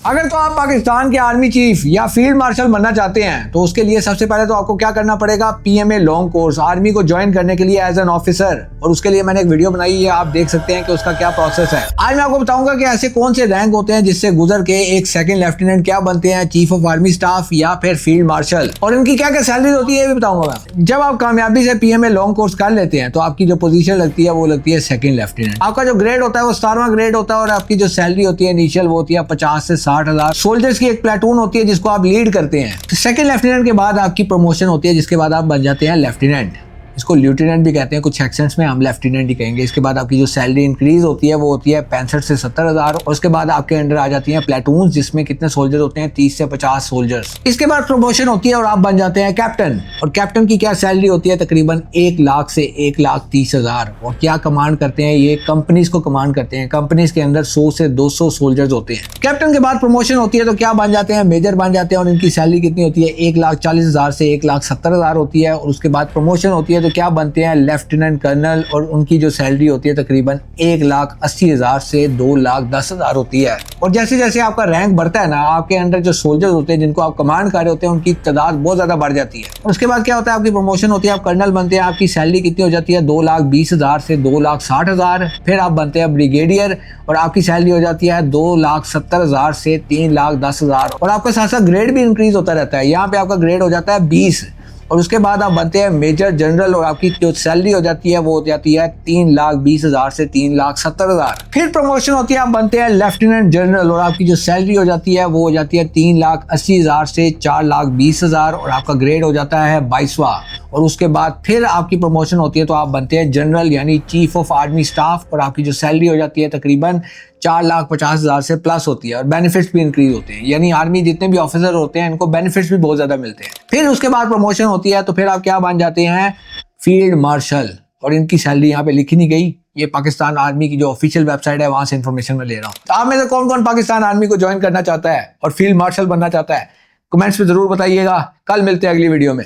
अगर तो आप पाकिस्तान के आर्मी चीफ या फील्ड मार्शल बनना चाहते हैं तो उसके लिए सबसे पहले तो आपको क्या करना पड़ेगा, पीएमए लॉन्ग कोर्स आर्मी को ज्वाइन करने के लिए एज एन ऑफिसर। और उसके लिए मैंने एक वीडियो बनाई है, आप देख सकते हैं कि उसका क्या प्रोसेस है। आज मैं आपको बताऊंगा कि ऐसे कौन से रैंक होते हैं जिससे गुजर के एक सेकंड लेफ्टिनेंट क्या बनते हैं, चीफ ऑफ आर्मी स्टाफ या फिर फील्ड मार्शल, और इनकी क्या क्या सैलरी होती है ये भी बताऊंगा मैं। जब आप कामयाबी से पीएमए लॉन्ग कोर्स कर लेते हैं तो आपकी जो पोजीशन लगती है वो लगती है सेकंड लेफ्टिनेंट। आपका जो ग्रेड होता है वो 17वां ग्रेड होता है और आपकी जो सैलरी होती है इनिशियल वो होती है 50 से 60 हजार। सोल्जर्स की एक प्लेटून होती है जिसको आप लीड करते हैं। सेकंड लेफ्टिनेंट के बाद आपकी प्रमोशन होती है जिसके बाद आप बन जाते हैं लेफ्टिनेंट। इसको लेफ्टिनेंट भी कहते हैं, कुछ सेक्शंस में हम लेफ्टिनेंट ही कहेंगे। इसके बाद आपकी जो सैलरी इंक्रीज होती है वो होती है 65 से 70 हजार। और उसके बाद आपके अंडर आ जाती हैं प्लेटून्स जिसमें कितने सोल्जर होते हैं, 30 से 50 सोल्जर्स। इसके बाद प्रमोशन होती है और आप बन जाते हैं कैप्टन। और कैप्टन की क्या सैलरी होती है, तकरीबन 1 लाख से 1,30,000 हजार। और क्या कमांड करते हैं ये, कंपनीज को कमांड करते हैं। कंपनीज के अंदर 100 से 200 सोल्जर्स होते हैं। कैप्टन के बाद प्रमोशन होती है तो क्या बन जाते हैं, मेजर बन जाते हैं। और इनकी सैलरी कितनी होती है, 1,40,000 से 1,70,000 होती है। और उसके बाद प्रमोशन होती है तो क्या बनते हैं, लेफ्टिनेंट कर्नल। और उनकी जो सैलरी होती है तकरीबन 1,80,000 से 2,10,000 होती है। और जैसे जैसे आपका रैंक बढ़ता है ना, आपके अंडर जो सोल्जर्स होते हैं जिनको आप कमांड कर रहे होते हैं उनकी तादाद बहुत ज्यादा बढ़ जाती है। और उसके बाद क्या होता है, आपकी प्रमोशन होती है, आप कर्नल बनते हैं। आपकी सैलरी कितनी हो जाती है, 2,20,000 से 2,60,000। फिर आप बनते हैं ब्रिगेडियर और आपकी सैलरी हो जाती है 2,70,000 से 3,10,000। और आपका साथ साथ ग्रेड भी इंक्रीज होता रहता है। यहाँ पे आपका ग्रेड हो जाता है 20। और उसके बाद आप बनते हैं मेजर जनरल और आपकी जो सैलरी हो जाती है वो हो जाती है 3,20,000 से 3,70,000। फिर प्रमोशन होती है, आप बनते हैं लेफ्टिनेंट जनरल और आपकी जो सैलरी हो जाती है वो हो जाती है 3,80,000 से 4,20,000। और आपका ग्रेड हो जाता है 22वां। और उसके बाद फिर आपकी प्रमोशन होती है तो आप बनते हैं जनरल यानी चीफ ऑफ आर्मी स्टाफ। और आपकी जो सैलरी हो जाती है तकरीबन 4,50,000 से प्लस होती है। और बेनिफिट्स भी इंक्रीज होते हैं, यानी आर्मी जितने भी ऑफिसर होते हैं इनको बेनिफिट्स भी बहुत ज्यादा मिलते हैं। फिर उसके बाद प्रमोशन होती है तो फिर आप क्या बन जाते हैं, फील्ड मार्शल। और इनकी सैलरी यहाँ पे लिखी नहीं गई, ये पाकिस्तान आर्मी की जो ऑफिशियल वेबसाइट है वहां से इंफॉर्मेशन में ले रहा हूँ। तो आप में से कौन कौन पाकिस्तान आर्मी को ज्वाइन करना चाहता है और फील्ड मार्शल बनना चाहता है, कमेंट्स में जरूर बताइएगा। कल मिलते हैं अगली वीडियो में।